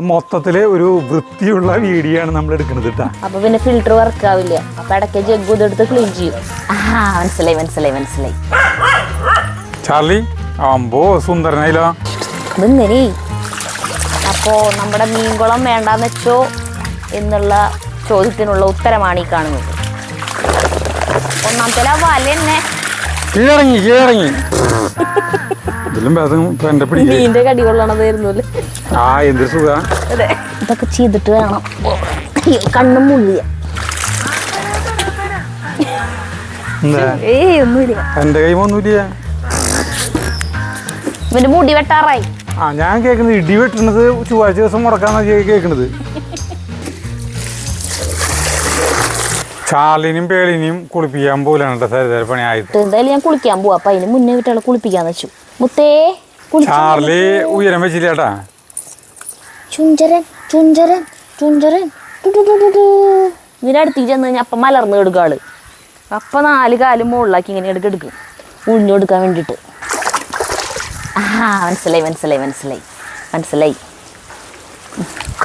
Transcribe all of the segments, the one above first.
മൊത്തത്തില് ഒരു വൃത്തിയുള്ള വീഡിയോ ആണ് നമ്മൾ എടുക്കുന്നത് കേട്ടാ. അപ്പൊ പിന്നെ ഫിൽറ്റർ വർക്ക് ആവില്ല. അപ്പൊ ഇടയ്ക്ക് ജഗ്ഗു ഇതെടുത്ത് ക്ലീൻ ചെയ്യും. മനസ്സിലായി. ചാർലി അമ്പോ സുന്ദരനായില്ലോ. ഇതെങ്ങനെ അപ്പോ നമ്മുടെ മീൻകുളം വേണ്ടാന്ന് വെച്ചോ എന്നുള്ള ചോദ്യത്തിനുള്ള ഉത്തരമാണ് ഈ കാണുന്നത്. ഒന്നാമത്തെ വല തന്നെ കീഴടങ്ങി മീൻ്റെ കടി കൊള്ളണതായിരുന്നു. എന്ത് സുഖ. ഇതൊക്കെ ചെയ്തിട്ട് വേണം. കണ്ണും മുള്ളിയ ഒന്നുമില്ല. എന്റെ കൈമൊന്നുമില്ല. ഇവന്റെ മുടി വെട്ടാറായി. ഞാൻ കേൾക്കുന്നത് ഇടി വെട്ടുന്നത് ചൊവ്വാഴ്ച ദിവസം മുടക്കാന്നാ കേൾക്കുന്നത്. ചാർലിനും പേളിനെയും കുളിപ്പിക്കാൻ പോലാണ് പണി ആയിട്ട്. എന്തായാലും ഞാൻ കുളിക്കാൻ പോവാ. അപ്പൊ അതിന് മുന്നേ വിട്ടുള്ള കുളിപ്പിക്കാന്ന് വെച്ചു. മുത്തേ ചാർലി ഉയരം വെച്ചില്ലേട്ടാ. ചുഞ്ചരൻ ഇതിന്റെ അടുത്തേക്ക് ചെന്ന് കഴിഞ്ഞാൽ അപ്പം മലർന്ന് എടുക്കുക ആള്. അപ്പം 4 കാലും മുകളിലാക്കി ഇങ്ങനെ എടുക്കും ഉഴിഞ്ഞു കൊടുക്കാൻ വേണ്ടിയിട്ട്. മനസ്സിലായി.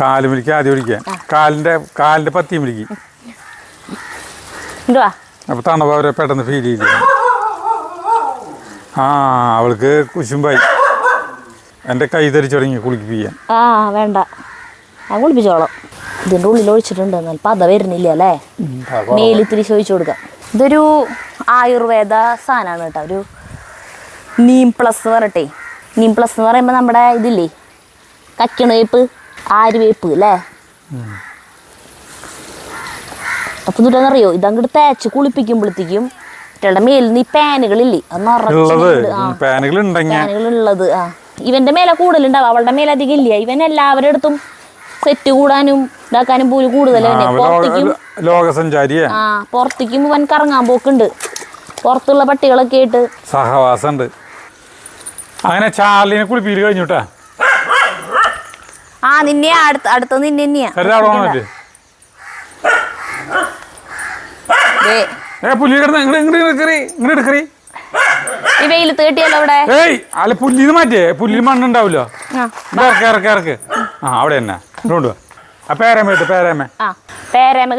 കാലുമിലിക്ക് ആദ്യം പിടിക്കാൻ കാലിന്റെ പത്തി മിലിക്ക്. എന്തുവാ അപ്പൊ തണുപ്പ് അവരെ പെട്ടെന്ന് ഫീൽ ചെയ്യില്ല. അവൾക്ക് കുശുമ്പായി. എൻ്റെ കൈ ധരിച്ചു തുടങ്ങി കുളിപ്പിക്കാൻ. വേണ്ട, ഞാൻ കുളിപ്പിച്ചോളാം. ഇതിൻ്റെ ഉള്ളിൽ ഒഴിച്ചിട്ടുണ്ട്. എന്നാൽ പത വരുന്നില്ല അല്ലേ. മേലിത്തിരി ചോദിച്ചു കൊടുക്കാം. ഇതൊരു ആയുർവേദ സാധനമാണ് കേട്ടോ. ഒരു നീം പ്ലസ് എന്ന് പറഞ്ഞിട്ടേ. നീം പ്ലസ് എന്ന് പറയുമ്പോൾ നമ്മുടെ ഇതില്ലേ കക്കിണ വേപ്പ്, ആര്യവേപ്പ് അല്ലേ. അപ്പം എന്നിട്ടെന്നറിയോ, ഇതങ്ങോട്ട് തേച്ച് കുളിപ്പിക്കുമ്പോഴത്തേക്കും കുട്ടികളുടെ മേലിൽ നിന്ന് ഈ പാനുകളില്ലേ പാനുകളുള്ളത്. ഇവന്റെ മേലെ കൂടുതലുണ്ടാവും, അവളുടെ മേലെ അധികം ഇല്ല. ഇവൻ എല്ലാവരുടെ അടുത്തും സെറ്റ് കൂടാനും ഇതാക്കാനും പോലും കൂടുതൽ. പുറത്തേക്കും ഇവൻ കറങ്ങാൻ പോക്കുണ്ട്. പുറത്തുള്ള പട്ടികളൊക്കെ ആയിട്ട് സഹവാസമുണ്ട്. അങ്ങനെ ചാർലിനെ കുളിപ്പിക്കൽ കഴിഞ്ഞുട്ടാ. നിന്നെ അടുത്ത നിന്നെ തന്നെയാ. ഈ വെയിലത്ത് കെട്ടിയല്ലോ അവിടെ. പുല്ലിന്ന് മാറ്റേ, പുല്ലിൽ മണ്ണുണ്ടാവില്ലോ. ഇറക്ക്. അവിടെ തന്നെ കൊണ്ടുപോവാ. പേരാമ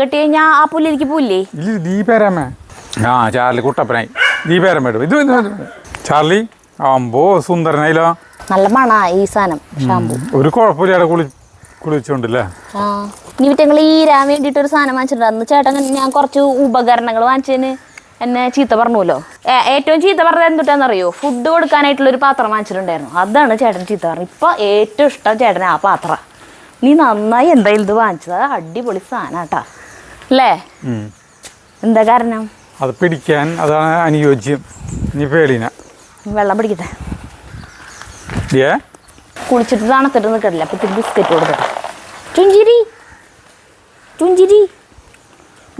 കെട്ടി കഴിഞ്ഞാ ആ പുല്ലിലേക്ക് പോയില്ലേ. ദീ പേരാമ. ചാർലി കുട്ടപ്പനായി. ദീ പേരാമ ഇത് ചാർലി അമ്പോ സുന്ദരനായില്ലോ. നല്ല മണാ ഈ സാധനം. ഷാമ്പു ഒരു കുഴപ്പമില്ല. കുളിച്ചോണ്ടല്ലേ. ഇനി വിറ്റങ്ങൾ ഈരാൻ വേണ്ടിട്ട് ഒരു സാധനം വാങ്ങിച്ചിട്ടുണ്ട്. അന്ന് ചേട്ടൻ ഞാൻ കുറച്ച് ഉപകരണങ്ങൾ വാങ്ങിച്ചതിന് എന്നെ ചീത്ത പറഞ്ഞല്ലോ. ഏറ്റവും ചീത്ത പറഞ്ഞത് എന്തുട്ടാന്നറിയോ, ഫുഡ് കൊടുക്കാനായിട്ടുള്ളൊരു പാത്രം വാങ്ങിച്ചിട്ടുണ്ടായിരുന്നു. അതാണ് ചേട്ടൻ ചീത്ത പറഞ്ഞത്. ഇപ്പൊ ഏറ്റവും ഇഷ്ടം ചേട്ടന് ആ പാത്രം. നീ നന്നായി എന്തായാലും ഇത് വാങ്ങിച്ചത്. അടിപൊളി സാധനാട്ടാ അല്ലേ. എന്താ കാരണം? അത് പിടിക്കാൻ അതാണ് അനുയോജ്യം. നീ പേളിന വെള്ളം പിടിക്കട്ടെ. കുളിച്ചിട്ട് തണുത്തിട്ട് നിൽക്കട്ടില്ല. അപ്പൊ ഇത്തിരി ബിസ്ക്കറ്റ് കൊടുക്കട്ടെ. ചുഞ്ചിരി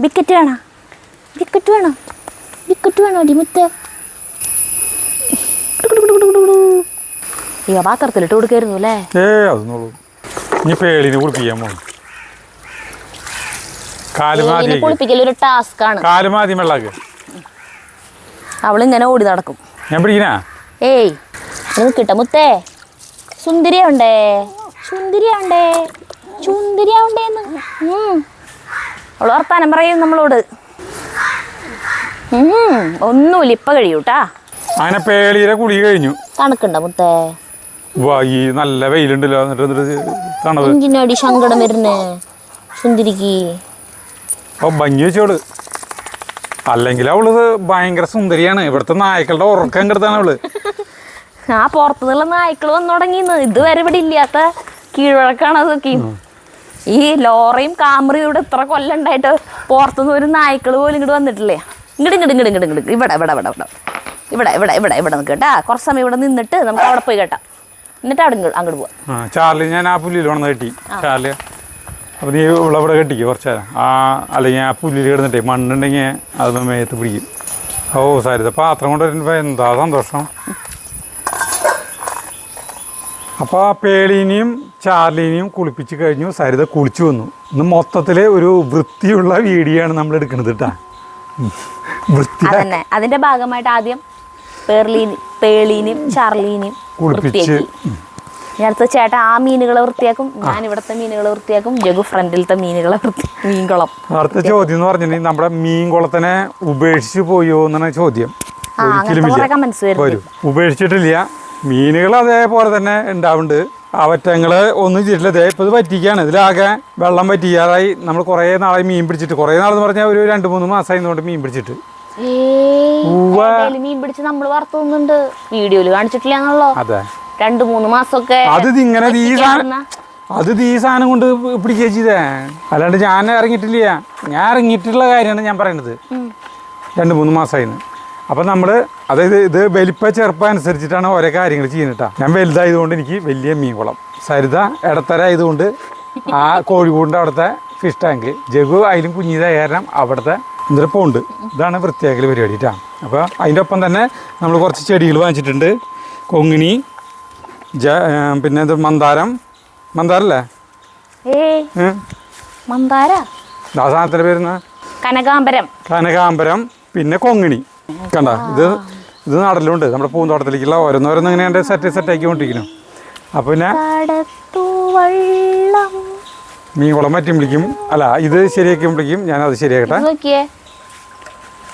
ബിസ്ക്കറ്റ് വേണോ അടിമുത്ത. ഈ പാത്രത്തിലിട്ട് കൊടുക്കായിരുന്നു അല്ലേ. പേളിനെ കുളിപ്പിക്കാൻ പോകും. കുളിപ്പിക്കൽ ഒരു ടാസ്ക് ആണ്. അവളിങ്ങനെ ഓടി നടക്കും. ഞാൻ പിടിക്കണ. നിൽക്കട്ടെ മുത്തേ. സുന്ദരിയാവണ്ടേ. അവള് വർത്താനം പറയും നമ്മളോട്. ഒന്നുമില്ല, ഇപ്പൊ കഴിയൂട്ടാ. അങ്ങനെ പേളിയുടെ കുളി കഴിഞ്ഞു. തണുക്കണ്ട മുത്തേ. നല്ല വെയിലുണ്ടല്ലോ. എന്തിനാടി സങ്കടം വരുന്നേ സുന്ദരിക്ക്? ഭംഗി വെച്ചോള്. അല്ലെങ്കിൽ അവള് ഭയങ്കര സുന്ദരിയാണ്. ഇവിടുത്തെ നായ്ക്കളുടെ ഉറക്കം കെടുത്താണ് അവള്. പുറത്തുനിന്നുള്ള നായ്ക്കൾ വന്നു തുടങ്ങിന്ന്. ഇതുവരെ ഇവിടെ ഇല്ലാത്ത കീഴ്വഴക്കാണ് അതൊക്കെ. ഈ ലോറിയും കാമറയും ഇവിടെ എത്ര കൊല്ലം ഉണ്ടായിട്ട് പുറത്തുനിന്ന് ഒരു നായ്ക്കൾ പോലും ഇങ്ങോട്ട് വന്നിട്ടില്ലേ. ഇങ്ങോട്ട് ഇവിടെ നിൽക്കട്ടാ. കുറച്ച് സമയം ഇവിടെ നിന്നിട്ട് നമുക്ക് അവിടെ പോയി കേട്ടാ. എന്നിട്ട് അങ്ങോട്ട് പോവാം. ചാർലി ഞാൻ ആ പുല്ലിൽ വന്ന് കെട്ടി. ചാർലി അപ്പം നീ ഇവിടെ കെട്ടിക്കോ കുറച്ച് നേരം. അല്ലെങ്കിൽ ആ പുല്ലിൽ കിടന്നിട്ടേ മണ്ണുണ്ടെങ്കിൽ അത് മേത്ത് പിടിക്കും. സാരിത പാത്രം കൊണ്ട് വരുമ്പോൾ എന്താ സന്തോഷം. അപ്പോൾ ആ പേളിനെയും ചാർലിനെയും കുളിപ്പിച്ച് കഴിഞ്ഞു. സരിത കുളിച്ചു വന്നു. ഇന്ന് മൊത്തത്തിലെ ഒരു വൃത്തിയുള്ള വീഡിയോ ആണ് നമ്മൾ എടുക്കുന്നത് കേട്ടാ. അതിന്റെ ഭാഗമായിട്ട് ആദ്യം പേളിനെയും ചാർലിനെയും കുളിപ്പിച്ച് ഞാൻ അടുത്ത ചേട്ടൻ ആ മീനുകളെ വൃത്തിയാക്കും, ഞാൻ ഇവിടുത്തെ മീനുകളെ വൃത്തിയാക്കും, ജഗു ഫ്രണ്ടിലത്തെ മീനുകളെ മീൻകുളം. അടുത്ത ചോദ്യം എന്ന് പറഞ്ഞിട്ടുണ്ടെങ്കിൽ നമ്മുടെ മീൻകുളത്തിനെ ഉപേക്ഷിച്ച് പോയോ എന്നാണ് ചോദ്യം. വരും, ഉപേക്ഷിച്ചിട്ടില്ല. മീനുകൾ അതേപോലെ തന്നെ ഉണ്ടാവുന്നുണ്ട്. അവറ്റങ്ങള് ഒന്നും ചെയ്തിട്ടില്ല. ഇപ്പൊ ഇത് പറ്റിക്കാണ്, ഇതിലാകെ വെള്ളം പറ്റിക്കാറായി. നമ്മൾ കുറേ നാളായി മീൻ പിടിച്ചിട്ട്, കുറേ നാളെന്ന് പറഞ്ഞാൽ ഒരു 2-3 മാസമായതുകൊണ്ട് മീൻ പിടിച്ചിട്ട്. മീൻ പിടിച്ച് നമ്മൾ വറുത്തുന്നുണ്ട്, വീഡിയോയില് കാണിച്ചിട്ടില്ലാന്നല്ലോ. അതെ, 2-3 മാസമൊക്കെ അത് ഇങ്ങനെ ഈ സാധനം കൊണ്ട് പിടിക്കുക ചെയ്തേ. അല്ലാണ്ട് ഞാൻ ഇറങ്ങിയിട്ടില്ല. ഞാൻ ഇറങ്ങിയിട്ടുള്ള കാര്യമാണ് ഞാൻ പറയുന്നത്. 2-3 മാസമായിരുന്നു. അപ്പം നമ്മൾ അതായത് ഇത് വലിപ്പ ചെറുപ്പം അനുസരിച്ചിട്ടാണ് ഓരോ കാര്യങ്ങൾ ചെയ്യുന്നത്. ഞാൻ വലുതായതുകൊണ്ട് എനിക്ക് വലിയ മീൻകുളം, സരിത ഇടത്തര ആയതുകൊണ്ട് ആ കോഴിക്കോടിൻ്റെ അവിടുത്തെ ഫിഷ് ടാങ്ക്, ജഗു അതിലും കുഞ്ഞിതായ കാരണം അവിടുത്തെ പോണ്ട്. ഇതാണ് വൃത്തിയാക്കൽ പരിപാടി കേട്ടോ. അപ്പോൾ അതിൻ്റെ ഒപ്പം തന്നെ നമ്മൾ കുറച്ച് ചെടികൾ വാങ്ങിച്ചിട്ടുണ്ട്. കൊങ്ങിണി, പിന്നെ ഇത് മന്ദാരല്ലേ, ആ സാധനത്തിൻ്റെ പേരുന്ന കനകാംബരം, പിന്നെ കൊങ്ങിണി. കണ്ട, ഇത് നടലുണ്ട് നമ്മുടെ പൂന്തോട്ടത്തിലേക്കുള്ള ഓരോന്നോരോന്നും ഇങ്ങനെ എൻ്റെ സെറ്റാക്കിക്കൊണ്ടിരിക്കുന്നു. അപ്പോൾ പിന്നെ മീൻകുളം പറ്റുമ്പോഴേക്കും അല്ല ഇത് ശരിയാക്കുമ്പോഴേക്കും ഞാനത് ശരിയാക്കട്ടെ.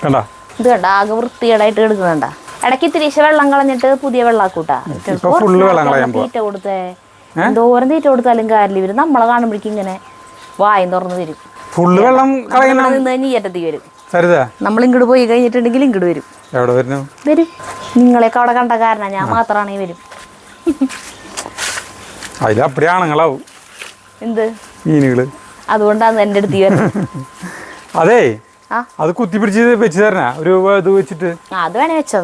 കണ്ട, ഇത് കണ്ട ആകെ വൃത്തികേടായിട്ട് എടുക്കുന്നുണ്ട. ഇടയ്ക്ക് തിരിച്ച് വെള്ളം കളഞ്ഞിട്ട് പുതിയ വെള്ളാക്കൂട്ടാ. ഫുള്ള് വെള്ളം കളയാൻ തീറ്റ കൊടുത്തേ, എന്തോരം തീറ്റ കൊടുത്താലും കാര്യമില്ല. ഇവര് നമ്മളെ കാണുമ്പോഴേക്കും ഇങ്ങനെ വായും തുറന്ന് തരും. ഫുള്ള് വെള്ളം നീയറ്റത്തി വരും. നമ്മൾ ഇങ്ങോട്ട് പോയി കഴിഞ്ഞിട്ടുണ്ടെങ്കിൽ ഇങ്ങോട്ട് വരും. വരും, നിങ്ങളെയൊക്കെ അവിടെ കണ്ട കാരണം ഞാൻ മാത്രമാണെങ്കിൽ വരും. അതിലപ്പടിയാണങ്ങളാവും എന്ത് മീനുകള്, അതുകൊണ്ടാണ് എന്റെ അടുത്ത് വരുന്നത്. അതെ, അത് കുത്തിപ്പിടിച്ച് വെച്ച് തരണ ഒരു ഇത് വെച്ചിട്ട് അത് വേണേ വെച്ചോ.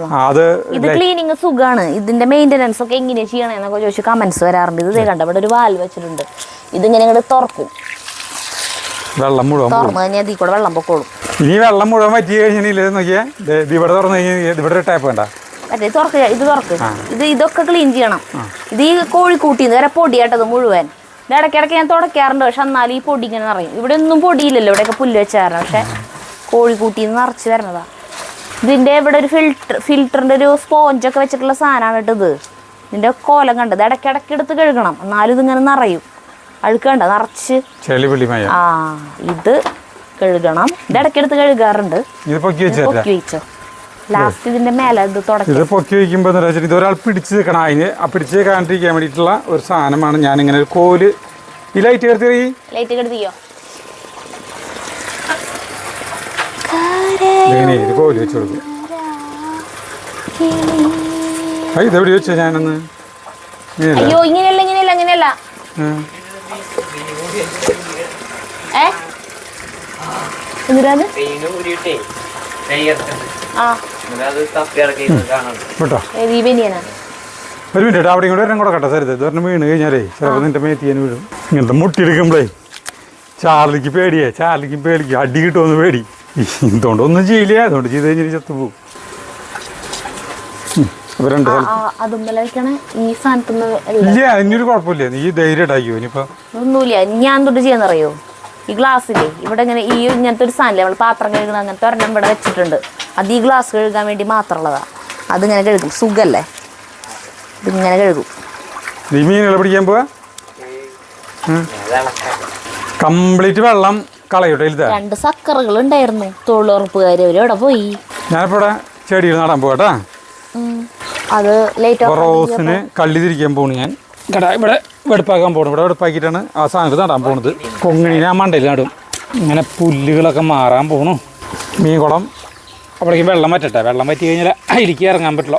ഇത് ക്ലീനിങ് സുഖാണ്. ഇതിന്റെ മെയിന്റനൻസ് ഒക്കെ എങ്ങനെയാ ചെയ്യണേന്നൊക്കെ ചോദിച്ചു കമന്റ്സ് വരാറുണ്ട്. ഇത് കണ്ട ഇവിടെ ഒരു വാൽവ് വെച്ചിട്ടുണ്ട്. ഇതിങ്ങനെ ഇങ്ങോട്ട് തുറക്കും, വെള്ളം മുഴുവൻ തുറന്നു കഴിഞ്ഞാൽ ഇതിൽ കൂടെ വെള്ളം പൊക്കോളും. ഇനി വെള്ളം മുഴുവൻ പറ്റി കഴിഞ്ഞില്ല നോക്കിയാ ഇവിടെ തുറന്നു കഴിഞ്ഞാൽ ഇവിടെ ടാപ്പ് വേണ്ട. മറ്റേ തുറക്കുക, ഇത് തുറക്ക്. ഇതൊക്കെ ക്ലീൻ ചെയ്യണം. ഇത് ഈ കോഴിക്കൂട്ടിന്ന് വരെ പൊടിയാട്ടത് മുഴുവൻ. ഇത് ഇടയ്ക്കിടയ്ക്ക് ഞാൻ തുടയ്ക്കാറുണ്ട്, പക്ഷെ എന്നാലും ഈ പൊടി ഇങ്ങനെ നിറയും. ഇവിടെ ഒന്നും പൊടിയില്ലല്ലോ, ഇവിടെയൊക്കെ പുല്ല് വെച്ചായിരുന്നു. പക്ഷെ കോഴിക്കൂട്ടിന്ന് നിറച്ച് വരണതാ. ഇതിന്റെ ഇവിടെ ഒരു ഫിൽറ്ററിന്റെ ഒരു സ്പോഞ്ചൊക്കെ വെച്ചിട്ടുള്ള സാധനമാണ് കേട്ടത്. ഇതിന്റെ കോലം കണ്ടത് ഇടയ്ക്കിടയ്ക്ക് എടുത്ത് കഴുകണം, എന്നാലും ഇതിങ്ങനെ നിറയും. അഴുക്കണ്ട നിറച്ച്. ആ, ഇത് കഴുകണം. ഇത് ഇടയ്ക്കെടുത്ത് കഴുകാറുണ്ട്. പൊക്കി വെച്ചോ. ലാസ്റ്റ് ഇതിന്റെ മേലെ ഇത് തുടക്കി പൊക്കി വയ്ക്കുമ്പോ ഇതൊരാൾ പിടിച്ച് നിൽക്കണം. അതിന് പിടിച്ച് കാണിരിക്കാൻ വേണ്ടിയിട്ടുള്ള ഒരു സാധനമാണ്. ഞാനിങ്ങനെ ഒരു കോല് ഈ ലൈറ്റ് കെടുത്തിയോ കോല് വെച്ച് കൊടുക്കും. ഇതെവിടെ വെച്ചോ ഞാനൊന്ന്. അയ്യോ, ഇങ്ങനെയല്ല ഇങ്ങനെയല്ല ഇങ്ങനെയല്ല. ഒരു മിനിറ്റ് അവിടെ കൂടെ കൂടെ കട്ടെ സരിത. ഇതൊരെണ്ണം വീണ് കഴിഞ്ഞാലേ ചിലപ്പോൾ നിന്റെ മേത്തിയാൻ വീഴും. ഇങ്ങനത്തെ മുട്ടിയെടുക്കുമ്പോഴേ ചാർലിക്ക് പേടിക്കും. അടി കിട്ടുമെന്ന് പേടി. ഇതുകൊണ്ട് ഒന്നും ചെയ്യില്ല. അതുകൊണ്ട് ചെയ്ത് കഴിഞ്ഞാൽ ചത്തുപോകും. ഇല്ല, ഇനിയൊരു കുഴപ്പമില്ല. നീ ധൈര്യമായിട്ടാക്കിയോ. ഇനിയിപ്പോ ഒന്നുമില്ല. ഞാൻ തൊട്ട് ചെയ്യാന്നറിയോ, ഈ ഗ്ലാസ്സില്ലേ ഇവിടെ ഇങ്ങനെ ഈ ഇങ്ങനത്തെ ഒരു സാധനം നമ്മൾ പാത്രം കഴുകണ അങ്ങനത്തെ ഒരെണ്ണം ഇവിടെ വെച്ചിട്ടുണ്ട്. അത് ഈ ഗ്ലാസ് കഴുകാൻ വേണ്ടി മാത്രമുള്ളതാ. അതിങ്ങനെ കഴുകും, സുഖല്ലേ. ഇതിങ്ങനെ കഴുകും. നീ മീനുകളെ പിടിക്കാൻ പോവാ, കംപ്ലീറ്റ് വെള്ളം കളയൂട്ടോ. 2 സക്കറുകൾ ഉണ്ടായിരുന്നു. തൊഴിലുറപ്പുകാർ അവരെവിടെ പോയി? ഞാനിപ്പോ ഇവിടെ ചെടികൾ നടാൻ പോകട്ടാ. അത് റോസിന് കള്ളി തിരിക്കാൻ പോണു. ഞാൻ ഇവിടെ വെടുപ്പാക്കാൻ പോകണം. ഇവിടെ വെടുപ്പാക്കിയിട്ടാണ് ആ സാധനങ്ങൾ നടാൻ പോണത്. കൊങ്ങിണി ആ മണ്ടയിൽ നടും. ഇങ്ങനെ പുല്ലുകളൊക്കെ മാറാൻ പോകണു. മീൻകുളം അവിടേക്ക് വെള്ളം പറ്റട്ടെ. വെള്ളം പറ്റി കഴിഞ്ഞാൽ അതിലേക്ക് ഇറങ്ങാൻ പറ്റില്ല.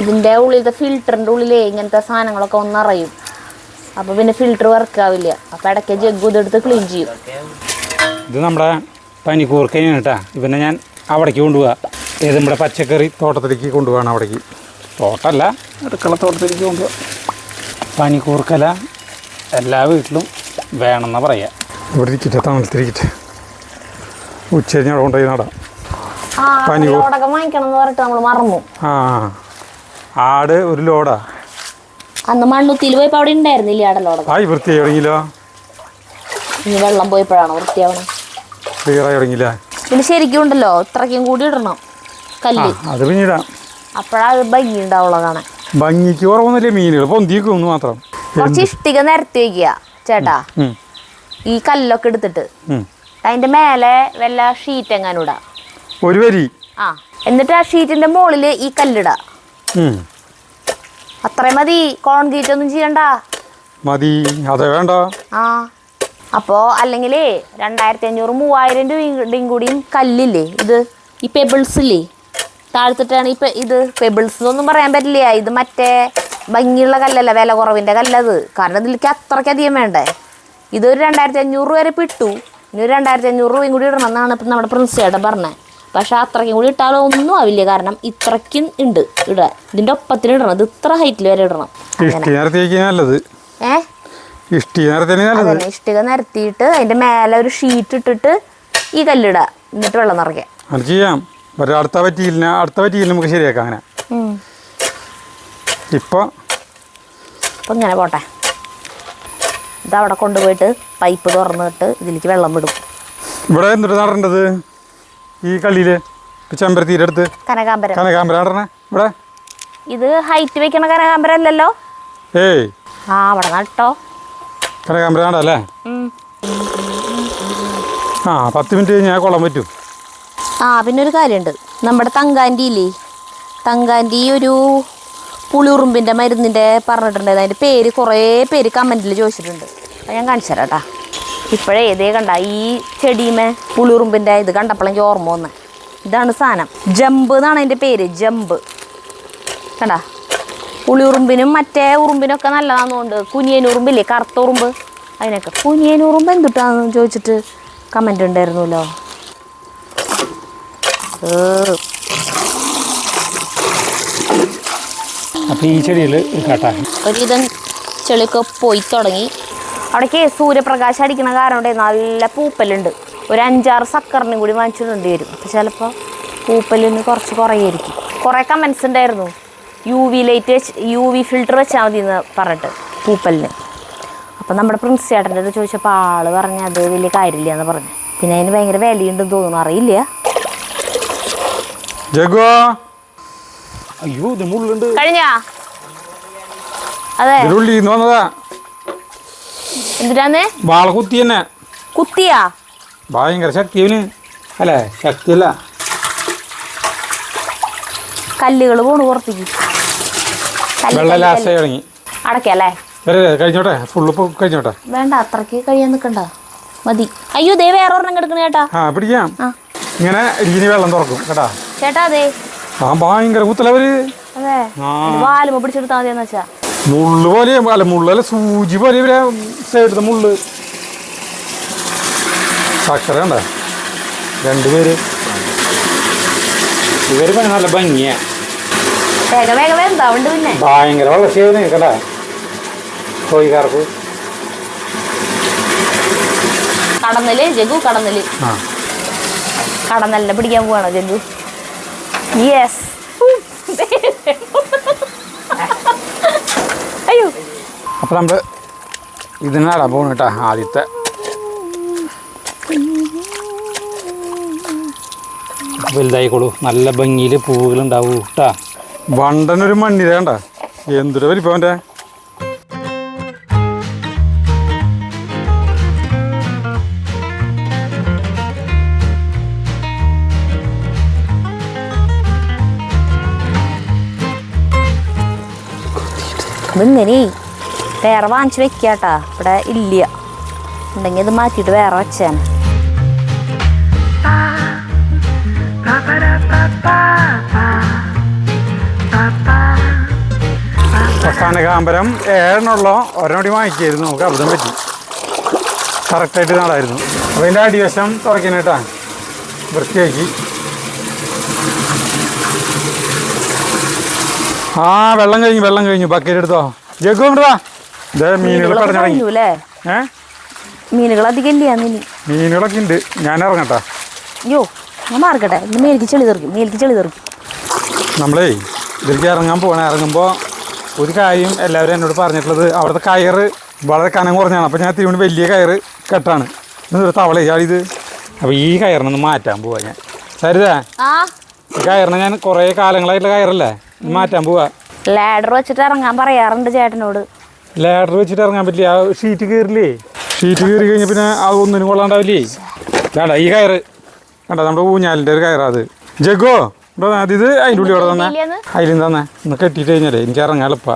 ഇതിൻ്റെ ഉള്ളിലത്തെ ഫിൽറ്ററിൻ്റെ ഉള്ളിലേ ഇങ്ങനത്തെ സാധനങ്ങളൊക്കെ ഒന്നറിയും. അപ്പോൾ പിന്നെ ഫിൽറ്റർ വർക്ക് ആവില്ല. അപ്പോൾ ഇടയ്ക്ക് ജഗ്ഗു ഇതെടുത്ത് ക്ലീൻ ചെയ്യും. ഇത് നമ്മുടെ പനിക്കൂർക്കയാണ് കേട്ടാ. ഇവനെ ഞാൻ അവിടേക്ക് കൊണ്ടുപോകാം. ഏത് നമ്മുടെ പച്ചക്കറി തോട്ടത്തിലേക്ക് കൊണ്ടുപോകണം. അവിടേക്ക് തോട്ടമല്ല, അടുക്കള തോട്ടത്തിലേക്ക് കൊണ്ടുപോകാം. പനിക്കൂർക്കല എല്ലാ വീട്ടിലും വേണമെന്നാ പറയാ. ഇവിടെ ഇരിക്കട്ടെ, തണലത്തിരിക്കട്ടെ. ഉച്ചരിഞ്ഞ് അവിടെ കൊണ്ടുപോയി നടാം. വാങ്ങിക്കണം എന്ന് പറഞ്ഞിട്ട് നമ്മൾ മറന്നു. ആട് ഒരു ലോഡാ. അന്ന് മണ്ണുത്തിയിൽ പോയപ്പോ അവിടെ ഉണ്ടായിരുന്നില്ല ആടലോടകം. ആയി വൃത്തിയായി തുടങ്ങിയില്ലോ. ഇനി വെള്ളം പോയപ്പോഴാണോ വൃത്തിയാവണം? ക്ലിയറായി തുടങ്ങിയില്ല. പിന്നെ ശരിക്കും ഉണ്ടല്ലോ ഇത്രയ്ക്കും കൂടി ഇടണം കല്ല്. അത് പിന്നീടാ. അപ്പോഴാ ഭംഗി ഉണ്ടാവുള്ള കാണാൻ. ഭംഗിക്ക് കുറവൊന്നുമില്ല, മീനുകൾ പൊന്തിക്കുന്നു മാത്രം. കുറച്ച് ഇഷ്ടിക നിരത്തി വയ്ക്കുക ചേട്ടാ, ഈ കല്ലൊക്കെ എടുത്തിട്ട് അതിന്റെ മേലെ വല്ല ഷീറ്റ് എങ്ങാനും ഇടാം ഒരു വരി. ആ, എന്നിട്ട് ആ ഷീറ്റിന്റെ മുകളിൽ ഈ കല്ലിടാ. അത്രയും മതി, കോൺക്രീറ്റ് ഒന്നും ചെയ്യണ്ട. മതി, അതെ വേണ്ട. ആ, അപ്പോ അല്ലെങ്കിൽ 2500-3000 രൂപയും കൂടിയും കല്ലില്ലേ, ഇത് ഈ പെബിൾസ് ഇല്ലേ താഴ്ത്തിട്ടാണ്. ഇത് പെബിൾസ് എന്നൊന്നും പറയാൻ പറ്റില്ല, ഇത് മറ്റേ ഭംഗിയുള്ള കല്ലല്ല, വില കുറവിന്റെ കല്ലത്. കാരണം ഇതിലേക്ക് അത്രയ്ക്കധികം വേണ്ടേ. ഇതൊരു 2500 വരെ ഇട്ടു, ഇനി ഒരു 2500 രൂപയും കൂടി ഇടണം എന്നാണ് ഇപ്പം നമ്മുടെ പ്രിൻസ് ചേട്ടൻ പറഞ്ഞത്. പക്ഷെ അത്രയ്ക്കും കൂടി ഇട്ടാലും ഒന്നും ആവില്ല, കാരണം ഇത്രയ്ക്കും ഉണ്ട് ഇടാൻ. ഇതിന്റെ ഒപ്പത്തിന് ഇടണം, ഇത് ഇത്ര ഹൈറ്റിൽ വരെ ഇടണം. ഇഷ്ടിക നിരത്തിയിട്ട് അതിന്റെ മേലെ ഒരു ഷീറ്റ് ഇട്ടിട്ട് ഈ കല്ലിടുക, എന്നിട്ട് വെള്ളം നിറയ്ക്കാം. അത് ചെയ്യാം. അടുത്ത പറ്റിയില്ല നമുക്ക് ശരിയാക്കാം. അങ്ങനെ ഇപ്പൊ ഇങ്ങനെ പോട്ടെ. ഇതവിടെ കൊണ്ടുപോയിട്ട് പൈപ്പ് തുറന്നിട്ട് ഇതിലേക്ക് വെള്ളം വിടും. ഇവിടെ എന്നിട്ട് നടേണ്ടത് ഈ കള്ളിയില് ചെമ്പരത്തിയുടെ അടുത്ത് കനകാമ്പരം നടണേ. ഇവിടെ ഇത് ഹൈറ്റ് വെക്കണ കനകാമ്പരം അല്ലല്ലോ. ഏയ്, ആ അവിടെ നട്ടോ കനകാമ്പരം നടല്ലേ. ആ, 10 മിനിറ്റ് കഴിഞ്ഞാൽ കൊള്ളാൻ പറ്റും. ആ, പിന്നെ ഒരു കാര്യമുണ്ട്, നമ്മുടെ തങ്കാൻ്റെ ഇല്ലേ, തങ്കാൻ്റെ ഒരു പുളിയുറുമ്പിൻ്റെ മരുന്നിൻ്റെ പറഞ്ഞിട്ടുണ്ടായിരുന്നു. അതിൻ്റെ പേര് കുറേ പേര് കമൻറ്റിൽ ചോദിച്ചിട്ടുണ്ട്. അത് ഞാൻ കാണിച്ചു തരാം കേട്ടാ. ഇപ്പോഴേ ഇതേ കണ്ട ഈ ചെടിയുമേ പുളിയുറുമ്പിൻ്റെ ഇത് കണ്ടപ്പോൾ എനിക്ക് ഓർമ്മ വന്നത്. ഇതാണ് സാധനം, ജമ്പ് എന്നാണ് അതിൻ്റെ പേര്, ജമ്പ്. കണ്ട, പുളിയുറുമ്പിനും മറ്റേ ഉറുമ്പിനൊക്കെ നല്ലതാണെന്നുകൊണ്ട്. കുനിയനുറുമ്പില്ലേ, കറുത്ത ഉറുമ്പ്, അതിനൊക്കെ. കുനിയനുറുമ്പ് എന്തുട്ടാന്ന് ചോദിച്ചിട്ട് കമൻ്റ് ഉണ്ടായിരുന്നല്ലോ. അപ്പോൾ ഈ ചെടിയിൽ ഒരുവിധം ചെളിയൊക്കെ പോയി തുടങ്ങി. അവിടേക്ക് സൂര്യപ്രകാശം അടിക്കുന്ന കാരണം നല്ല പൂപ്പലുണ്ട്. ഒരു 5-6 സക്കറിനും കൂടി വാങ്ങിച്ചിടേണ്ടി വരും. അപ്പോൾ ചിലപ്പോൾ പൂപ്പലിന് കുറച്ച് കുറയായിരിക്കും. കുറേ കമൻസ് ഉണ്ടായിരുന്നു, UV ഫിൽറ്റർ വെച്ചാൽ മതി എന്ന് പറഞ്ഞിട്ട് പൂപ്പലിന്. അപ്പം നമ്മുടെ പ്രിൻസ് ചേട്ടൻ്റെ അടുത്ത് ചോദിച്ചപ്പോൾ ആൾ പറഞ്ഞ് അത് വലിയ കാര്യമില്ല എന്ന് പറഞ്ഞു. പിന്നെ അതിന് ഭയങ്കര വിലയുണ്ടെന്ന് തോന്നുന്നു, അറിയില്ല. അയ്യോ, ഇത് മുള്ളുണ്ട്. കഴിഞ്ഞാ? അതെ, എന്തിനാന്ന് വാള കുത്തി തന്നെ. കുത്തിയാ? ഭയങ്കര ശക്തിയവന് അല്ലേ? ശക്തിയല്ല, കല്ലുകൾ പോണു പുറത്തേക്ക്. അടക്കല്ലേ? കഴിഞ്ഞോട്ടെ, ഫുള്ള് കഴിഞ്ഞോട്ടെ. വേണ്ട, അത്രക്ക് കഴിയാൻ നിൽക്കണ്ട, മതി. അയ്യോ, ദേ വേറെ ഒരെണ്ണം കിടക്കണ ചേട്ടാ. ആ, പിടിക്കാം. ഇങ്ങനെ ഇരിഞ്ഞ് വെള്ളം തുറക്കും കേട്ടാ. ചേട്ടാ അതെ, ആ ഭയങ്കര കുത്തലവര്. അതെ, വാലുമ പിടിച്ചെടുത്താൽ മതിയെന്ന് വെച്ചാ. മുള്ളു പോലെ അല്ല, മുള്ളല്ല, സൂചി പോലെ ഇവരെ സൈഡത്തെ മുള്ള്. ചക്കര കണ്ട, രണ്ടുപേര് ഇവര് നല്ല ഭംഗിയാ. വേഗം എന്താവുണ്ട്. പിന്നെ ഭയങ്കര വളർച്ചയാവുന്നേ കേട്ടാ കോഴിക്കാർക്ക്. കടന്നല് ജഗു, കടന്നല് കടന്നലിനെ പിടിക്കാൻ പോവാണോ ജഗു? യെസ്. അയ്യോ, അപ്പൊ നമ്മള് ഇതിനാടാ പോണ കേട്ടാ. ആദ്യത്തെ വലുതായിക്കോളൂ, നല്ല ഭംഗിയിൽ പൂവുകളുണ്ടാവൂ കേട്ടാ. വണ്ടനൊരു മണ്ണിര കണ്ട, എന്തൊരു വലിപ്പം അവൻ്റെ. ഇതിങ്ങനെ വേറെ വാങ്ങിച്ച് വെക്കാട്ടാ, ഇവിടെ ഇല്ല. ഉണ്ടെങ്കിൽ ഇത് മാറ്റിയിട്ട് വേറെ വെച്ചാണ്. കനകാമ്പരം 7 ഒരെണ്ണോടി വാങ്ങിക്കായിരുന്നു, നമുക്ക് അബദ്ധം പറ്റി. കറക്റ്റായിട്ട് നടായിരുന്നു. അപ്പോൾ അതിൻ്റെ അടിവശം തുറക്കാനായിട്ടാ വൃത്തിയാക്കി. ആ, വെള്ളം കഴിഞ്ഞു. ബക്കറ്റ് എടുത്തോ ജഗ്ഗു, കൊണ്ടുവാ. ഇതേ മീനുകൾ കടഞ്ഞിറങ്ങി. മീനുകൾ അധികം ഇല്ല. മീനുകളൊക്കെ ഉണ്ട്. ഞാൻ ഇറങ്ങട്ടാ. അയ്യോ, ഞാൻ മാർക്കട്ടെ. മേലേക്ക് ചെളി തെറിക്കും. നമ്മളേ ഇതിലേക്ക് ഇറങ്ങാൻ പോകണം. ഇറങ്ങുമ്പോൾ ഒരു കാര്യം എല്ലാവരും എന്നോട് പറഞ്ഞിട്ടുള്ളത്, അവിടുത്തെ കയറ് വളരെ കനം കുറഞ്ഞാണ്. അപ്പോൾ ഞാൻ തിരുവനന്തപുരം വലിയ കയറ് കെട്ടാണ്, തവള ചാടിയത്. അപ്പോൾ ഈ കയറിനൊന്ന് മാറ്റാൻ പോവാ ഞാൻ. സരിതാ, ഈ കയറിന് ഞാൻ കുറേ കാലങ്ങളായിട്ടുള്ള കയറല്ലേ, മാറ്റാൻ പോവാ. ലാഡർ വെച്ചിട്ട് ഇറങ്ങാൻ പറയാറുണ്ട് ചേട്ടനോട്. ലാഡർ വെച്ചിട്ട് ഇറങ്ങാൻ പറ്റില്ല, ആ ഷീറ്റ് കയറില്ലേ, ഷീറ്റ് കയറി കഴിഞ്ഞാൽ പിന്നെ അത് ഒന്നിനും കൊള്ളാണ്ടാവില്ലേ. വേണ്ട ഈ കയറ് വേണ്ട, നമ്മുടെ ഊഞ്ഞാലിൻ്റെ ഒരു കയറാ അത്. ജഗോ ഇത് അതിൻ്റെ ഉള്ളിൽ ഇവിടെ തന്നെ അതിലും തന്നെ ഒന്ന് കെട്ടിയിട്ട് കഴിഞ്ഞാലേ എനിക്ക് ഇറങ്ങാൻ എളുപ്പ.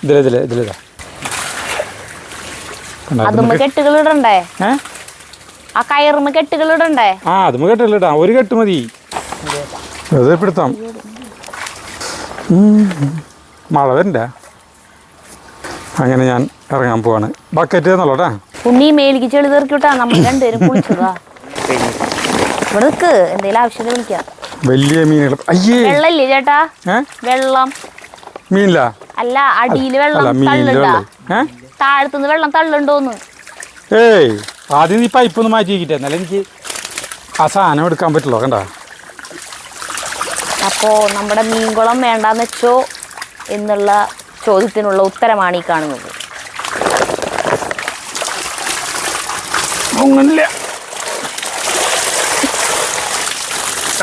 ഇതിലിതാ അതുമ്മ കെട്ടുകൾ ഇടണ്ടേ? ആ കയറുമ്മ കെട്ടുകൾ ഇടണ്ടേ? ആ അതുമ്മ കെട്ടുകളിടാം, ഒരു കെട്ട് മതി. അത് പിടുത്താം. മഴ വരണ്ട. അങ്ങനെ ഞാൻ ഇറങ്ങാൻ പോവാണ്. ബക്കറ്റ് തന്നോട്ടാ. ഉണ്ണി മേലിക്ക് ചെളി തീർക്കിട്ടാ നമ്മൾ രണ്ടുപേരും കുളിച്ചതാ. ഇവിടെ നിൽക്ക്, എന്തെങ്കിലും ആവശ്യം വിളിക്കാം. വലിയ മീനുകൾ. അയ്യേ വെള്ളല്ലേ ചേട്ടാ? വെള്ളം മീനില്ല, അല്ല അടിയിൽ വെള്ളം തള്ളുണ്ടാ, താഴത്തുനിന്ന് വെള്ളം തള്ളുണ്ടോന്ന്. ഏയ് ആദ്യം നീ പൈപ്പ് ഒന്ന് മാറ്റി വെക്കിട്ടെ, എന്നാലും എനിക്ക് ആ സാധനം എടുക്കാൻ പറ്റുള്ളൂ. കണ്ട, അപ്പോ നമ്മുടെ മീൻകുളം വേണ്ടാന്ന് വെച്ചോ എന്നുള്ള ചോദ്യത്തിനുള്ള ഉത്തരമാണ് ഈ കാണുന്നത്.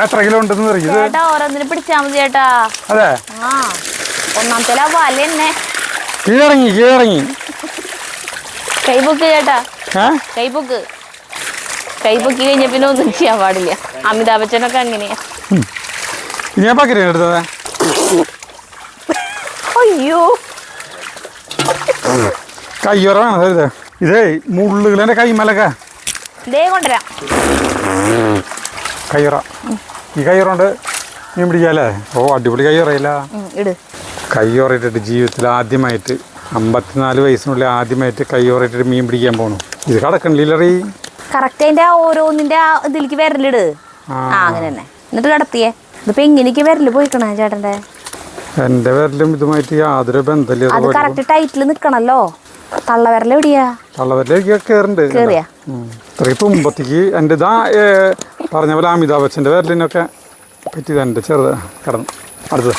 എത്ര കിലോ ഉണ്ടെന്ന് അറിയില്ല ചേട്ടാ, ഓരോന്നിന് പിടിച്ചാ മതി ചേട്ടാ. അതെ, ആ ഒന്നാമത്തെ വല തന്നെ കീഴടങ്ങി കൈപൊക്ക് ചേട്ടാ, കൈപൊക്ക് കഴിഞ്ഞ പിന്നെ ഒന്നും ചെയ്യാൻ പാടില്ല. അമിതാഭ് ബച്ചനൊക്കെ അങ്ങനെയാ. ഞാൻ പക്കര എടുത്തതാ. അയ്യോ കയ്യോറ വേണം സരിത. ഇതേ മുള്ളുകളെൻ്റെ കൈമലക്ക ഇതേ കൊണ്ടുവരാം. കയ്യോറ, ഈ കയ്യോറുണ്ട് മീൻ പിടിക്കാല്ലേ. ഓ അടിപൊളി കയ്യോറയില്ല. കയ്യോറയിട്ടിട്ട് ജീവിതത്തിൽ ആദ്യമായിട്ട് 54 വയസ്സിനുള്ളിൽ ആദ്യമായിട്ട് കയ്യോറയിട്ടിട്ട് മീൻ പിടിക്കാൻ പോകണു. ഇത് കടക്കണില്ലറി. കറക്റ്റ് അതിന്റെ ഓരോന്നിന്റെ ഇതിലേക്ക് വിരലിട്. അങ്ങനെ തന്നെ എന്നിട്ട് കടത്തിയേ. ഇതിപ്പോ എങ്ങനെയൊക്കെ വിരല് പോയിക്കണേ ചേട്ടന്റെ? എന്റെ വിരലും ഇതുമായിട്ട് യാതൊരു ബന്ധമില്ല. അത് കറക്റ്റ് ടൈറ്റിൽ നിക്കണല്ലോ. തള്ളവിരൽ എവിടെയാ? തള്ളവിരലേക്ക് കേറുണ്ട്. കേറിയാ ഇത്രയും മുമ്പത്തേക്ക് എൻ്റെ ഇതാ പറഞ്ഞ പോലെ അമിതാഭ് ബച്ചൻ്റെ വിരലിനൊക്കെ പറ്റിയത്. എൻ്റെ ചെറുത് കടന്നു. അടുത്തത്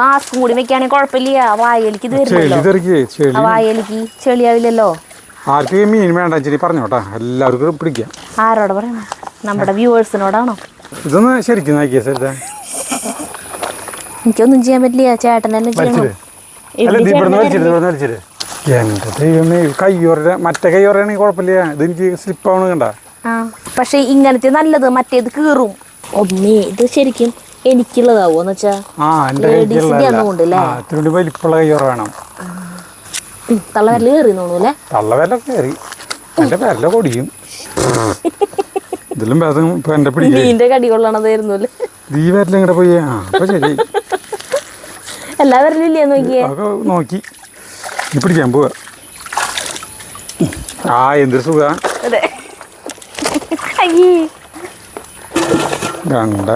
മാസ്കും കൂടി വെക്കുകയാണെങ്കിൽ കുഴപ്പമില്ല. വായലിക്ക് ഇത് വരുമല്ലോ, വായലിക്ക് ചെളിയാവില്ലല്ലോ. ആർക്കും മീൻ വേണ്ട ചെടി പറഞ്ഞോട്ടാ, എല്ലാവർക്കും പിടിക്കാം. ആരോട് പറയണ? നമ്മുടെ വ്യൂവേഴ്സിനോടാണോ? ഇതൊന്ന് ശരിക്കും നോക്കിയ സരിത. എനിക്കൊന്നും ചെയ്യാൻ പറ്റില്ല, ചേട്ടൻ തന്നെ ചെയ്യണം. എൻ്റെ ദൈവമേ, കയ്യോറ മറ്റേ കയ്യോറയാണെങ്കിൽ കുഴപ്പമില്ല, ഇതെനിക്ക് സ്ലിപ്പാവണ കണ്ട. പക്ഷെ ഇങ്ങനത്തെ നല്ലത്, മറ്റേത് കീറും. ഒന്നേ ഇത് ശരിക്കും എനിക്കുള്ളതാവോന്ന് വെച്ചാ വലിപ്പുള്ള കയ്യോറ വേണം. തള്ളവിരല് കയറി തോന്നൂല്ലേ? തള്ളവിരലൊക്കെ കയറി, എൻ്റെ വിരല കൊടിയും. ഇതിലും ഭേദം ഇപ്പൊ എൻ്റെ മീനിന്റെ കടി കൊള്ളണതായിരുന്നു. ഈ വിരലും ഇങ്ങടെ പോയി. അപ്പൊ ശരി, എല്ലാ വിരലും ഇല്ലേ നോക്കിയേ? നോക്കി നീ പിടിക്കാൻ പോവാ. എന്തൊരു സുഖ കണ്ട.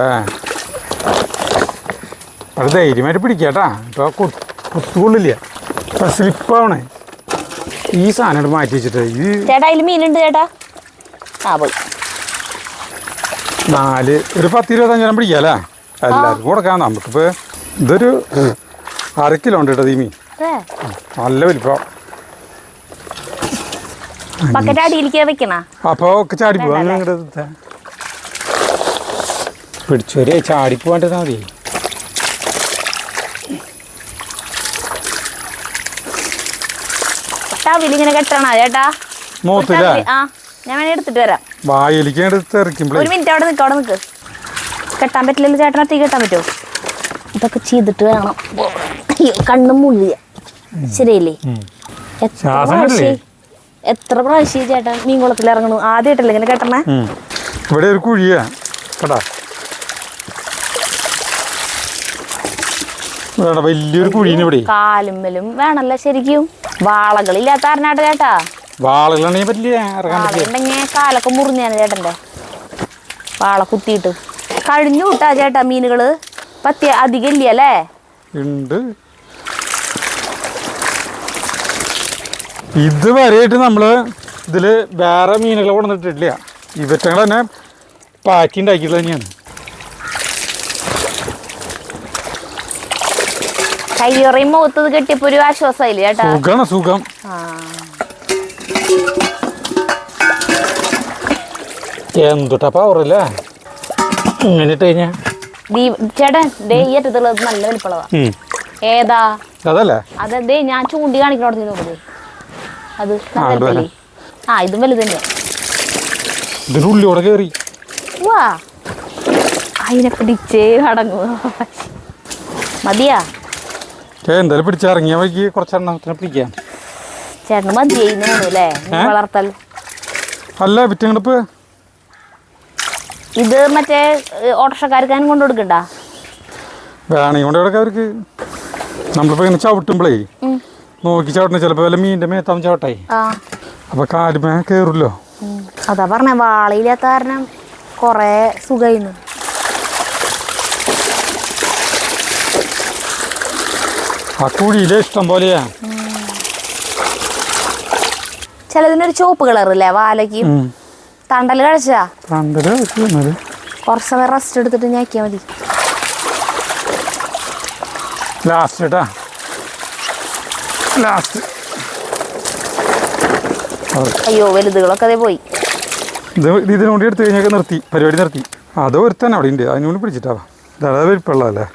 അത് ധൈര്യമായിട്ട് പിടിക്കാട്ടാ. ഇപ്പൊ കുത്തുകൊള്ളില്ല, സ്ലിപ്പാവണേ. ഈ സാധനം മാറ്റി വെച്ചിട്ട് ചേട്ടാ അതിൽ മീനുണ്ട് ചേട്ടാ. പോയി ഒരു 10-25 പിടിക്കാല്ലേ, എല്ലാവർക്കും കൊടുക്കാം. നമുക്കിപ്പോ ഇതൊരു 1/2 കിലോ ഉണ്ട് കേട്ടോ ഈ മീൻ. നല്ല വലിപ്പം. അപ്പൊ ഒക്കെ ചാടിപ്പോ അങ്ങോട്ട് പിടിച്ചൊരു ചാടിപ്പോവാണ്ടിരുന്നാ മതി. ഇങ്ങനെ കെട്ടണോ ചേട്ടാ? മൂത്തില്ലേ? ഞാൻ വേണേ എടുത്തിട്ട് വരാം. വായലിക്ക് തെറിക്കുമ്പോ ഒരു മിനിറ്റ് അവിടെ നിൽക്ക്. കെട്ടാൻ പറ്റില്ലല്ലോ ചേട്ടൻ, ഒറ്റ കെട്ടാൻ പറ്റുമോ? ഇതൊക്കെ ചെയ്തിട്ട് വേണം. കണ്ണും മുള്ളിയ ശരിയല്ലേ? എത്ര പ്രാവശ്യം ചേട്ടൻ മീൻകുളത്തിൽ ഇറങ്ങണു? ആദ്യമായിട്ടല്ലേ ഇങ്ങനെ കെട്ടണേ? ഇവിടെ ഒരു കുഴിയാ കേട്ടാ, വലിയൊരു കുഴീന് ഇവിടെ. കാലുമ്മലും വേണല്ലോ ശരിക്കും. വാളകളില്ലാത്ത ആരനാട്ട് ചേട്ടാ. വാളകളുണ്ടെങ്കിൽ പറ്റില്ല, വാളുണ്ടെങ്കിൽ കാലൊക്കെ മുറിഞ്ഞാണ് ചേട്ടന്റെ. വാള കുത്തിയിട്ട് കഴിഞ്ഞു കൂട്ടാ ചേട്ടാ മീനുകള്. അധികം ഇല്ല അല്ലേ? ഉണ്ട്. ഇതുവരെയായിട്ട് നമ്മള് ഇതില് വേറെ മീനുകളെ കൊണ്ടുവന്നിട്ടില്ല. ഇവറ്റങ്ങൾ തന്നെ പാറ്റി ഉണ്ടാക്കിയിട്ടുള്ളത് തന്നെയാണ്. കയ്യൊറയും മുഖത്തത് കെട്ടിയപ്പോ ഒരു ആശ്വാസമായില്ലേ ചേട്ടാ? സുഖമാണ്, സുഖം. എന്തുട്ടാ പവറല്ലേ ഇങ്ങനെ ഇട്ട് കഴിഞ്ഞാ. ചേട്ടൻ ഈ അറ്റത്തുള്ളത് നല്ല വലിപ്പമുള്ളതാ. ഏതാ അതല്ലേ അതെന്തേ ഞാൻ ചൂണ്ടി കാണിക്കണോടത്ത് നോക്കുന്നത് അത് വലുതല്ലേ ആ ഇതും വലുത് തന്നെ ഇതിൻ്റെ ഉള്ളിയോടെ കയറി വാ അതിനെ പിടിച്ചേ അടങ്ങുക മതിയാ എന്തായാലും പിടിച്ചിറങ്ങിയ വഴിക്ക് കുറച്ചെണ്ണത്തിനെ പിടിക്കാം ചേട്ടന് മതിയായിന്ന് തോന്നുന്നു അല്ലേ വളർത്തൽ അല്ല വിറ്റങ്ങടിപ്പ് ഇത് മറ്റേ ഓട്ടോറിക്ഷക്കാർക്കാനും കൊണ്ടു കൊടുക്കണ്ട വേണമെങ്കിൽ കൊണ്ട് കൊടുക്കാം അവർക്ക് നമ്മളിപ്പോൾ ഇങ്ങനെ ചവിട്ടുമ്പോഴേ നോക്കി ചവിട്ടണ ചിലപ്പോൾ വല്ല മീനിൻ്റെ മേത്താവും ചവിട്ടായി അപ്പോൾ കാലുമേ കയറുമല്ലോ അതാ പറഞ്ഞ വാളയില്ലാത്ത കാരണം കുറേ സുഖമായിരുന്നു ആ കുഴിയിലെ ഇഷ്ടം പോലെയാ ചിലതിനൊരു ചുവപ്പ് കളറല്ലേ വാലയ്ക്ക് തണ്ടല് കഴിച്ചാ കുറച്ച് സമയം റെസ്റ്റ് എടുത്തിട്ട് ഞാക്കിയാ മതി ലാസ്റ്റ് അയ്യോ വലുതുകളൊക്കെ അതേ പോയി ഇതിനുകൊണ്ട് എടുത്തു കഴിഞ്ഞാൽ നിർത്തി പരിപാടി നിർത്തി അത് ഒരുത്തന്നെ അവിടെ ഉണ്ട് അതിനുകൊണ്ട് പിടിച്ചിട്ടാവാ ഇതാ വലിപ്പമുള്ളതല്ലേ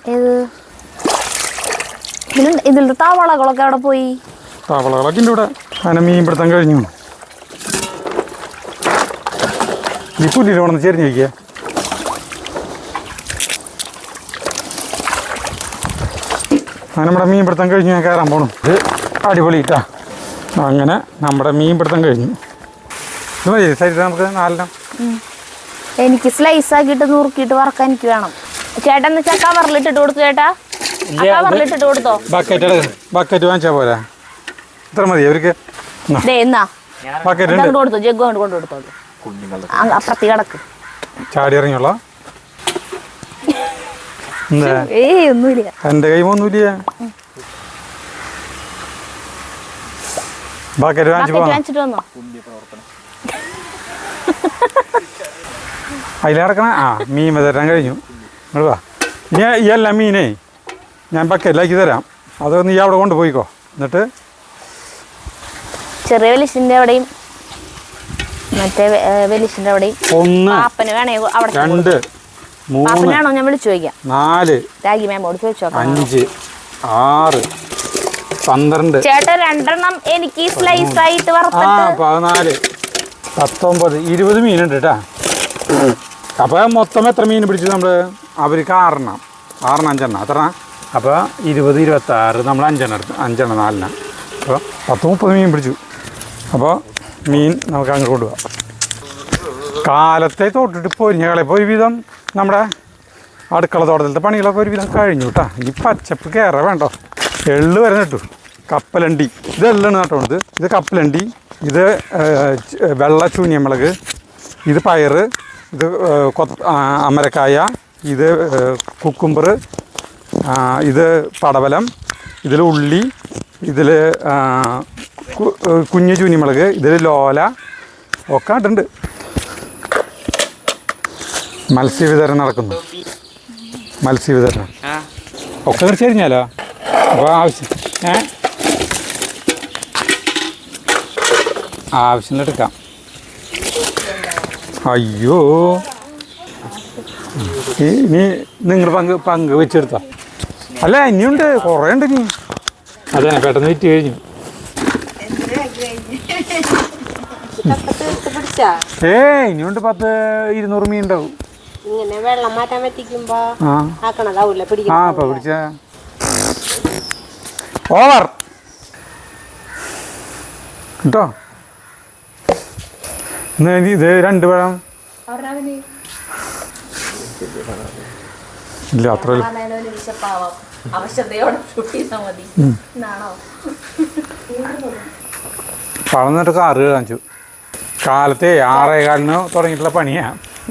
ഇതിലത്തെ തവളകളൊക്കെ അവിടെ പോയി തവളകളൊക്കെ ഉണ്ട് ഇവിടെ അങ്ങനെ മീൻ പിടുത്തം കഴിഞ്ഞു ഈ പുല്ലിൽ വേണമെന്ന് ചെരിഞ്ഞ് വയ്ക്കുക അങ്ങനെ നമ്മുടെ മീൻ പിടുത്തം കഴിഞ്ഞ് ഞാൻ കയറാൻ പോകണം ഇത് അടിപൊളിയിട്ടാ അങ്ങനെ നമ്മുടെ മീൻ പിടുത്തം കഴിഞ്ഞു ഇത് മതി സരി നമുക്ക് 4 എനിക്ക് സ്ലൈസ് ആക്കിയിട്ട് നുറുക്കിയിട്ട് വറക്കാൻ എനിക്ക് വേണം ചേട്ടൻ എന്ന് വെച്ചാൽ കവറിലിട്ടിട്ട് കൊടുത്തു ചേട്ടാ കവറിലിട്ടിട്ട് കൊടുത്തോ ബക്കറ്റ് വാങ്ങിച്ചാൽ പോരാ ഇത്ര മതി അവർക്ക് ബക്കറ്റ് കൊടുത്തു ജഗ് കൊണ്ട് കൊണ്ടു കൊടുത്തോളൂ അപ്പുറത്തി കിടക്ക് ചാടി ഇറങ്ങിയുള്ള ഒന്നുമില്ല എൻ്റെ കൈമൊന്നുമില്ല ബക്കറ്റ് വാങ്ങിച്ചിട്ട് വന്നോ അതിലിറക്കണ മീൻ തരാൻ കഴിഞ്ഞു നിങ്ങൾ വാ ഇനി ഈ എല്ലാ മീനേ ഞാൻ ബക്കറ്റിലാക്കി തരാം അത് നീ അവിടെ കൊണ്ടുപോയിക്കോ എന്നിട്ട് ചെറിയ വലിച്ചിൻ്റെ അവിടെയും മറ്റേ വലിച്ചിൻ്റെ അവിടെയും 1 വേണേ അവിടെ 2 3 ആണോ ഞാൻ വിളിച്ചു ചോദിക്കാം 4 രാഗി മാമോട് ചോദിച്ചോ 5 6 12 ചേട്ടാ 2 എനിക്ക് സ്ലൈസ് ആയിട്ട് 14 19 20 മീനുണ്ട് കേട്ടാ അപ്പോൾ മൊത്തം എത്ര മീൻ പിടിച്ചു നമ്മൾ അവർക്ക് 6 5 എത്ര അപ്പോൾ 20 26 നമ്മൾ 5 എടുത്തു 5 4 അപ്പോൾ 10 30 മീൻ പിടിച്ചു അപ്പോൾ മീൻ നമുക്ക് അങ്ങ് കൊണ്ടുപോകാം കാലത്തെ തൊട്ടിട്ട് പൊരിഞ്ഞകളപ്പോൾ ഒരുവിധം നമ്മുടെ അടുക്കള തോട്ടത്തിലത്തെ പണികളൊക്കെ ഒരുവിധം കഴിഞ്ഞു കേട്ടോ ഈ പച്ചപ്പ് കയറ വേണ്ടോ എള്ള് വരെ നട്ടു കപ്പലണ്ടി ഇതെല്ലാം നട്ടോണ്ട് ഇത് കപ്പലണ്ടി ഇത് വെള്ള ചൂനിയമുളക് ഇത് പയറ് ഇത് അമരക്കായ ഇത് കുക്കുംബർ ഇത് പടവലം ഇതിൽ ഉള്ളി ഇതിൽ കുഞ്ഞു ചൂനിമുളക് ഇതിൽ ലോല ഒക്കെ ഇട്ടുണ്ട് മത്സ്യവിതരണം നടക്കുന്നു മത്സ്യവിതരണം ഒക്കെ കുറച്ച് കഴിഞ്ഞാലോ അപ്പോൾ ആവശ്യത്തിനെടുക്കാം അയ്യോ ഇനി നിങ്ങൾ പങ്ക് വെച്ചെടുത്തോ അല്ല ഇനിയുണ്ട് കുറേ ഉണ്ട് ഇനി അതെ പെട്ടെന്ന് വിറ്റ് കഴിഞ്ഞു ഇനിയുണ്ട് 100-200 മീൻ ഉണ്ടാവും ഇങ്ങനെ വെള്ളം മാറ്റാൻ പറ്റിക്കുമ്പോ പിടിച്ച ഓവർ കേട്ടോ ഇത് 2 പഴം ഇല്ല അത്ര പഴം എന്നിട്ട് കാറ് കാണിച്ചു കാലത്തെ 6:15 തുടങ്ങിയിട്ടുള്ള പണിയാ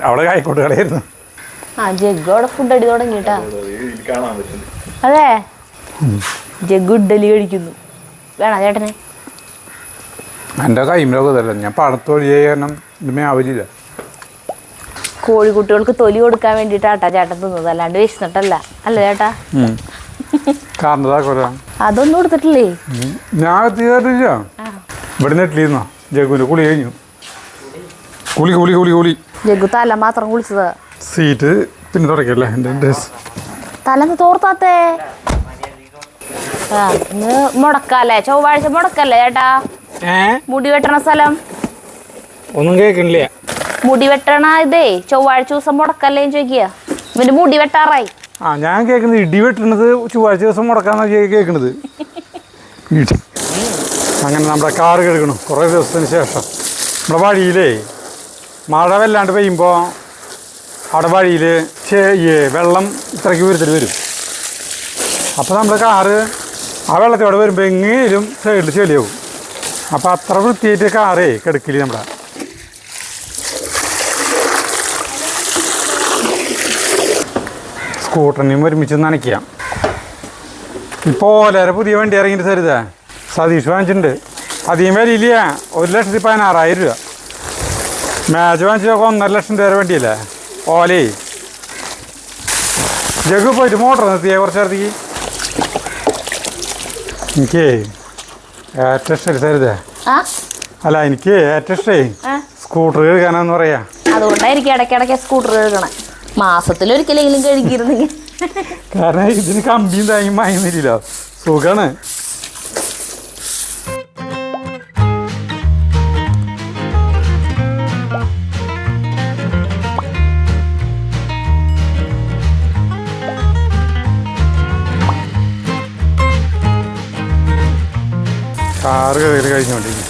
അവിടെ കായിക്കോട്ട് കളയായിരുന്നു ജഗ്ഗോടെ ഫുഡ് അടി തുടങ്ങിട്ടാ അതെ ജഗ്ഗു ഇഡ്ഡലി കഴിക്കുന്നു വേണോ ചേട്ടനെ എൻ്റെ കൈമിലൊക്കെ ഇതല്ല ഞാൻ പഴത്തൊഴി കാരണം ഇതുമേ ആവില്ല കോഴിക്കുട്ടികൾക്ക് തൊലി കൊടുക്കാൻ വേണ്ടിയിട്ടാട്ടാ ചേട്ടൻ തിന്നത് അല്ലാണ്ട് വിശന്നിട്ടല്ല അല്ല ചേട്ടാ അതൊന്നും കൊടുത്തിട്ടില്ലേ ഞാൻ തീർന്നില്ല ഇവിടെ നെറ്റിലിരുന്നോ ജഗ്ഗുവിൻ്റെ കുളി കഴിഞ്ഞു കുളി ജഗ്ഗു തല മാത്രം കുളിച്ചതാ സീറ്റ് പിന്നെ തുടക്കല്ലേ എൻ്റെ ഡ്രസ് തലന്ന് തോർത്താത്തേ ആ ഇന്ന് മുടക്കല്ലേ, ചൊവ്വാഴ്ച മുടക്കല്ലേ ചേട്ടാ? മുടി വെട്ടണ സ്ഥലം ഒന്നും കേൾക്കണില്ല. മുടി വെട്ടണ ഇതേ ചൊവ്വാഴ്ച ദിവസം മുടക്കല്ലേ ചോദിക്കുക. ഇവന്റെ മുടി വെട്ടാറായി. ഞാൻ കേൾക്കുന്നത് ഇടി വെട്ടണത് ചൊവ്വാഴ്ച ദിവസം മുടക്കാന്നാ കേൾക്കണത്. അങ്ങനെ നമ്മുടെ കാറ് കഴുകണം കുറേ ദിവസത്തിന് ശേഷം. നമ്മുടെ വഴിയിലേ മഴ വല്ലാണ്ട് പെയ്യുമ്പോൾ അവിടെ വഴിയിൽ വെള്ളം ഇത്രയ്ക്ക് ഉയരത്തിൽ വരും. അപ്പോൾ നമ്മുടെ കാറ് ആ വെള്ളത്തോടെ വരുമ്പോൾ എങ്ങനെയും സൈഡിൽ ചെളിയാവും. അപ്പോൾ അത്ര വൃത്തിയായിട്ട് കാറേ കിടക്കില്ല. നമ്മുടെ സ്കൂട്ടറിനെയും ഒരുമിച്ച് നനയ്ക്കാം. ഇപ്പോൾ ഓലേരെ പുതിയ വണ്ടി ഇറങ്ങിയിട്ട് തരുതാ സതീഷ് വാങ്ങിച്ചിട്ടുണ്ട്. അധികം വിലയില്ല, 1,16,000 രൂപ. മാച്ച് വാങ്ങിച്ചൊക്കെ 1.5 ലക്ഷം രൂപ വണ്ടിയല്ലേ ഓലേ. ജഗ് പോയിട്ട് മോട്ടർ നിർത്തിയേ കുറച്ച് നേരത്തേക്ക്. എനിക്ക് ഏറ്റവും ഇഷ്ടം തരുതേ. അല്ല എനിക്ക് ഏറ്റവും ഇഷ്ടേ സ്കൂട്ടർ കഴുകാനാന്ന് പറയാ. അതുകൊണ്ടായിരിക്കും ഇടയ്ക്കിടയ്ക്ക് സ്കൂട്ടർ കഴുകണം. മാസത്തിലൊരിക്കലെങ്കിലും കഴുകിയിരുന്നെങ്കിൽ. കാരണം ഇതിന് കമ്പിയും തേങ്ങയും വാങ്ങുന്നില്ലല്ലോ, സുഖാണ്. കാറ് കയറി കഴിഞ്ഞോണ്ടിരിക്കും.